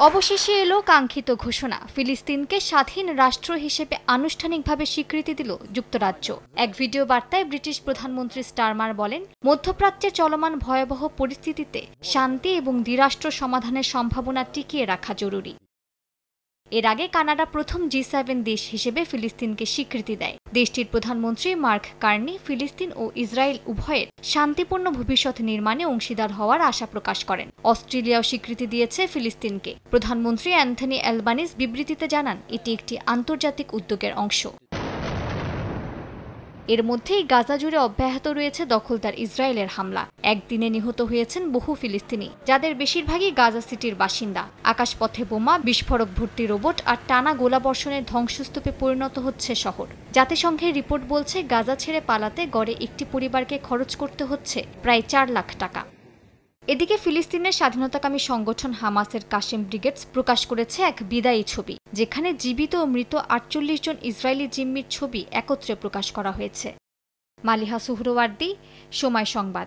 অবশেষে এলো কাঙ্ক্ষিত ঘোষণা, ফিলিস্তিনকে স্বাধীন রাষ্ট্র হিসেবে আনুষ্ঠানিকভাবে স্বীকৃতি দিল যুক্তরাজ্য। এক ভিডিও বার্তায় ব্রিটিশ প্রধানমন্ত্রী স্টারমার বলেন, মধ্যপ্রাচ্যে চলমান ভয়াবহ পরিস্থিতিতে শান্তি এবং দ্বিরাষ্ট্র সমাধানের সম্ভাবনা টিকিয়ে রাখা জরুরি। এর আগে কানাডা প্রথম G7 দেশ হিসেবে ফিলিস্তিনকে স্বীকৃতি দেয়। দেশটির প্রধানমন্ত্রী মার্ক কার্নি ফিলিস্তিন ও ইসরায়েল উভয়ের শান্তিপূর্ণ ভবিষ্যৎ নির্মাণে অংশীদার হওয়ার আশা প্রকাশ করেন। অস্ট্রেলিয়াও স্বীকৃতি দিয়েছে ফিলিস্তিনকে। প্রধানমন্ত্রী অ্যান্থনি অ্যালবানিজ বিবৃতিতে জানান, এটি একটি আন্তর্জাতিক উদ্যোগের অংশ। এর মধ্যেই গাজা জুড়ে অব্যাহত রয়েছে দখলদার ইসরায়েলের হামলা। একদিনে নিহত হয়েছেন বহু ফিলিস্তিনি, যাদের বেশিরভাগই গাজা সিটির বাসিন্দা। আকাশপথে বোমা, বিস্ফোরক ভর্তি রোবট আর টানা গোলাবর্ষণের ধ্বংসস্তূপে পরিণত হচ্ছে শহর। জাতিসংঘের রিপোর্ট বলছে, গাজা ছেড়ে পালাতে গড়ে একটি পরিবারকে খরচ করতে হচ্ছে প্রায় 4 লাখ টাকা। এদিকে ফিলিস্তিনের স্বাধীনতাকামী সংগঠন হামাসের কাশেম ব্রিগেডস প্রকাশ করেছে এক বিদায়ী ছবি, যেখানে জীবিত ও মৃত 48 জন ইসরায়েলি জিম্মির ছবি একত্রে প্রকাশ করা হয়েছে। মালিহা সুহরওয়ার্দী, সময় সংবাদ।